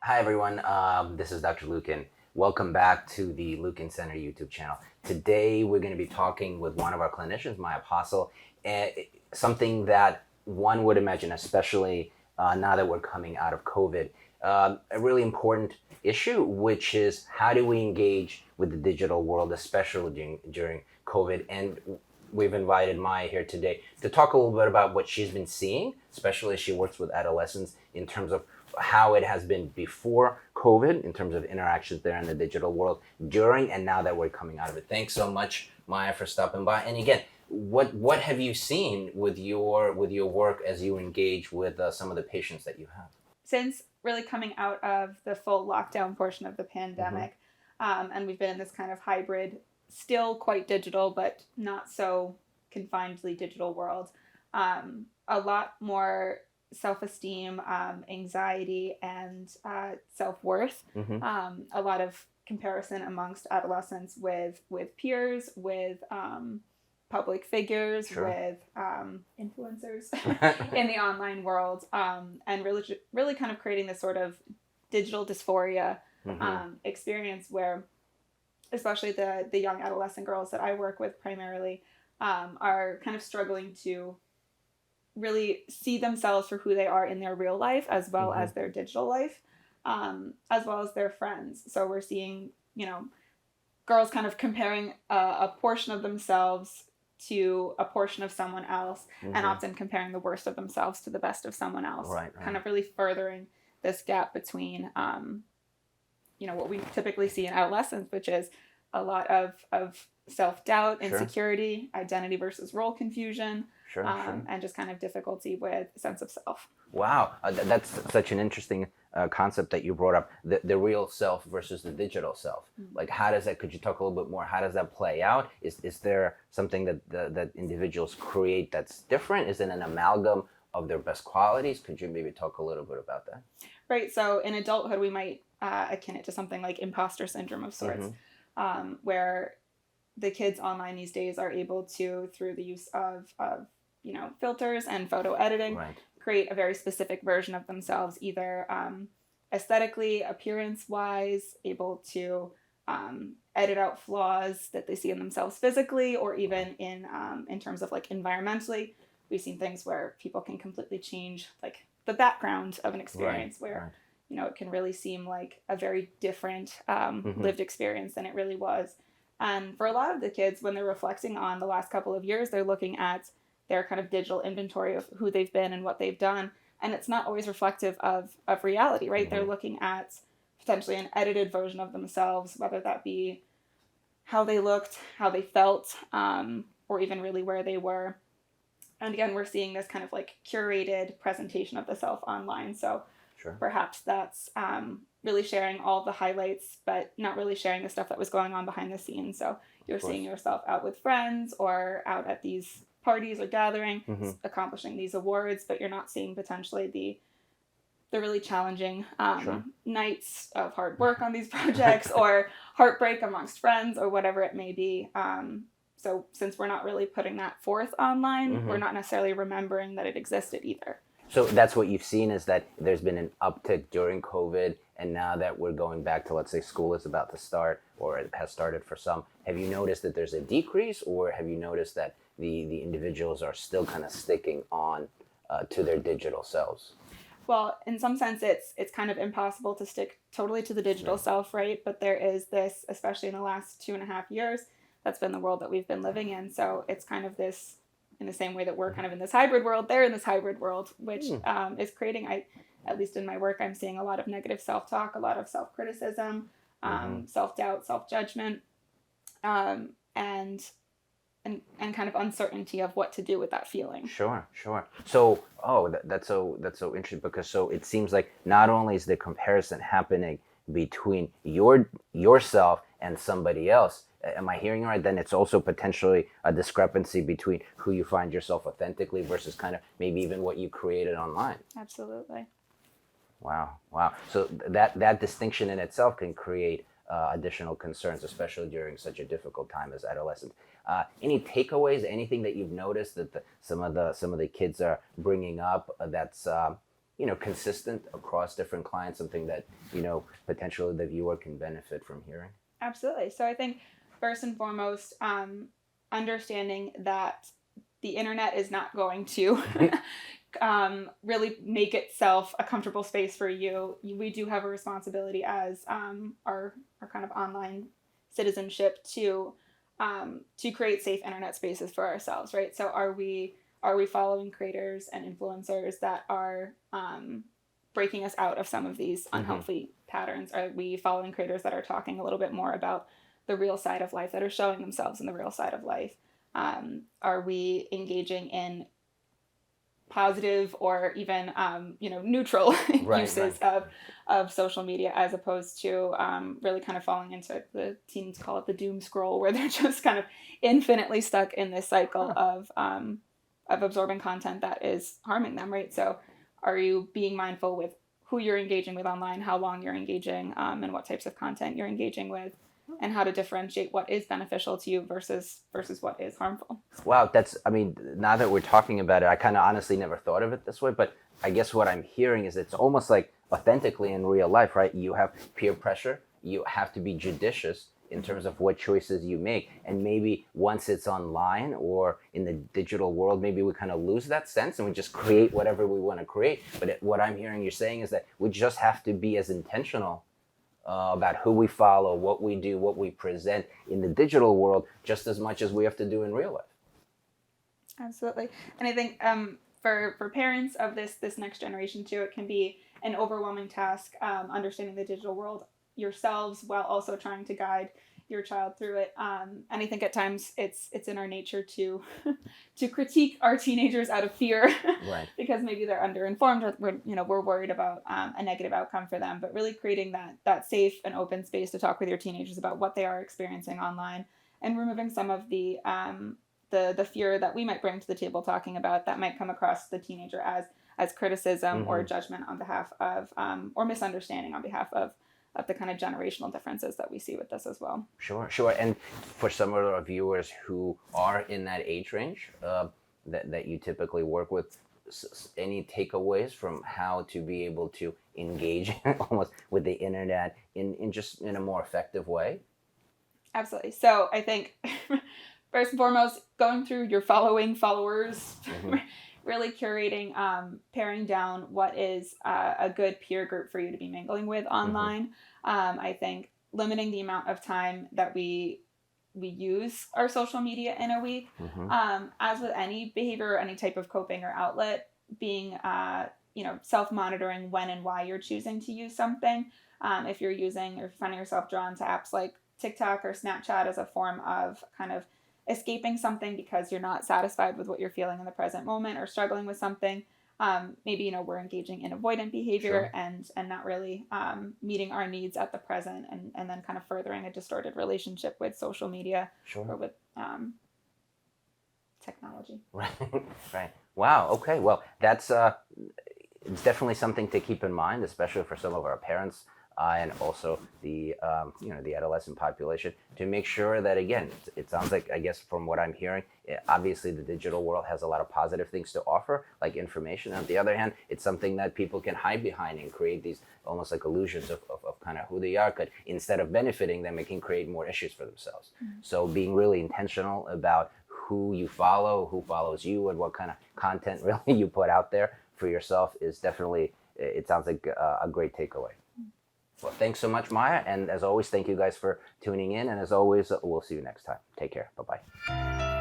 Hi everyone, this is Dr. Lukin. Welcome back to the Lukin Center YouTube channel. Today we're going to be talking with one of our clinicians, Maia Postle, and something that one would imagine, especially now that we're coming out of COVID, a really important issue, which is how do we engage with the digital world, especially during COVID. And we've invited Maya here today to talk a little bit about what she's been seeing, especially as she works with adolescents in terms of how it has been before COVID in terms of interactions there in the digital world, during and now that we're coming out of it. Thanks so much, Maya, for stopping by. And again, what have you seen with your work as you engage with some of the patients that you have? Since really coming out of the full lockdown portion of the pandemic, and we've been in this kind of hybrid, still quite digital, but not so confinedly digital world, a lot more self-esteem, anxiety, and self-worth. A lot of comparison amongst adolescents with peers, with public figures, Sure. with influencers in the online world, and really kind of creating this sort of digital dysphoria experience where especially the young adolescent girls that I work with primarily are kind of struggling to really see themselves for who they are in their real life as well as their digital life, as well as their friends. So we're seeing, girls kind of comparing a portion of themselves to a portion of someone else, and often comparing the worst of themselves to the best of someone else. Right. Kind of really furthering this gap between, what we typically see in adolescence, which is a lot of self-doubt, Sure. insecurity, identity versus role confusion, Sure. and just kind of difficulty with sense of self. Wow, that's such an interesting concept that you brought up, the real self versus the digital self. Like, how does that, could you talk a little bit more, how does that play out? Is there something that individuals create that's different? Is it an amalgam of their best qualities? Could you maybe talk a little bit about that? Right, so in adulthood we might akin it to something like imposter syndrome of sorts, where the kids online these days are able to, through the use of filters and photo editing, Right. create a very specific version of themselves, either aesthetically, appearance-wise, able to edit out flaws that they see in themselves physically, or even in terms of like environmentally. We've seen things where people can completely change like the background of an experience, where it can really seem like a very different lived experience than it really was. And for a lot of the kids, when they're reflecting on the last couple of years, they're looking at their kind of digital inventory of who they've been and what they've done. And it's not always reflective of reality, right? They're looking at potentially an edited version of themselves, whether that be how they looked, how they felt, or even really where they were. And again, we're seeing this kind of like curated presentation of the self online. So perhaps that's really sharing all the highlights, but not really sharing the stuff that was going on behind the scenes. So you're seeing yourself out with friends or out at these parties or gathering, accomplishing these awards, but you're not seeing potentially the really challenging nights of hard work on these projects or heartbreak amongst friends or whatever it may be. So since we're not really putting that forth online, we're not necessarily remembering that it existed either. So that's what you've seen, is that there's been an uptick during COVID, and now that we're going back to, let's say, school is about to start, or it has started for some, have you noticed that there's a decrease, or have you noticed that the individuals are still kind of sticking on to their digital selves? Well, in some sense, it's kind of impossible to stick totally to the digital self, right? But there is this, especially in the last 2.5 years, that's been the world that we've been living in. So it's kind of this, in the same way that we're kind of in this hybrid world, they're in this hybrid world, which is creating, at least in my work, I'm seeing a lot of negative self-talk, a lot of self-criticism, self-doubt, self-judgment, and kind of uncertainty of what to do with that feeling. Sure. So, that's so interesting, because so it seems like not only is the comparison happening between yourself and somebody else. Am I hearing right? Then it's also potentially a discrepancy between who you find yourself authentically versus kind of maybe even what you created online. Absolutely. Wow. So that distinction in itself can create additional concerns, especially during such a difficult time as adolescents. Any takeaways? Anything that you've noticed that some of the kids are bringing up that's consistent across different clients, something that, potentially the viewer can benefit from hearing? Absolutely. So I think first and foremost, understanding that the internet is not going to really make itself a comfortable space for you. We do have a responsibility as our kind of online citizenship to create safe internet spaces for ourselves, right? So are we following creators and influencers that are breaking us out of some of these unhealthy patterns? Are we following creators that are talking a little bit more about the real side of life, that are showing themselves in the real side of life? Are we engaging in positive or even neutral uses of social media, as opposed to really kind of falling into, the teens call it the doom scroll, where they're just kind of infinitely stuck in this cycle of absorbing content that is harming them, right? So are you being mindful with who you're engaging with online, how long you're engaging, and what types of content you're engaging with, and how to differentiate what is beneficial to you versus what is harmful? Wow, now that we're talking about it, I kind of honestly never thought of it this way, but I guess what I'm hearing is it's almost like authentically in real life, right? You have peer pressure, you have to be judicious in terms of what choices you make, and maybe once it's online or in the digital world, maybe we kind of lose that sense and we just create whatever we want to create. But what I'm hearing you saying is that we just have to be as intentional about who we follow, what we do, what we present in the digital world, just as much as we have to do in real life. Absolutely. And I think for parents of this next generation too, it can be an overwhelming task understanding the digital world yourselves while also trying to guide your child through it. And I think at times it's in our nature to critique our teenagers out of fear, right? Because maybe they're underinformed, or we're worried about a negative outcome for them. But really creating that safe and open space to talk with your teenagers about what they are experiencing online, and removing some of the fear that we might bring to the table, talking about that might come across the teenager as criticism or judgment on behalf of or misunderstanding on behalf of the kind of generational differences that we see with this as well. Sure. And for some of our viewers who are in that age range that you typically work with, any takeaways from how to be able to engage almost with the internet in a more effective way? Absolutely. So I think first and foremost, going through your followers, really curating, paring down what is a good peer group for you to be mingling with online. I think limiting the amount of time that we use our social media in a week. As with any behavior or any type of coping or outlet, being self-monitoring when and why you're choosing to use something. If you're using or finding yourself drawn to apps like TikTok or Snapchat as a form of kind of escaping something because you're not satisfied with what you're feeling in the present moment or struggling with something, maybe we're engaging in avoidant behavior and not really meeting our needs at the present, and then kind of furthering a distorted relationship with social media or with technology. Right. Wow. Okay. Well, that's it's definitely something to keep in mind, especially for some of our parents and also the the adolescent population, to make sure that, again, it sounds like, I guess from what I'm hearing, obviously the digital world has a lot of positive things to offer, like information. On the other hand, it's something that people can hide behind and create these almost like illusions of kind of who they are. Could, instead of benefiting them, it can create more issues for themselves. So being really intentional about who you follow, who follows you, and what kind of content really you put out there for yourself is definitely, it sounds like a great takeaway. Well, thanks so much, Maya. And as always, thank you guys for tuning in. And as always, we'll see you next time. Take care. Bye-bye.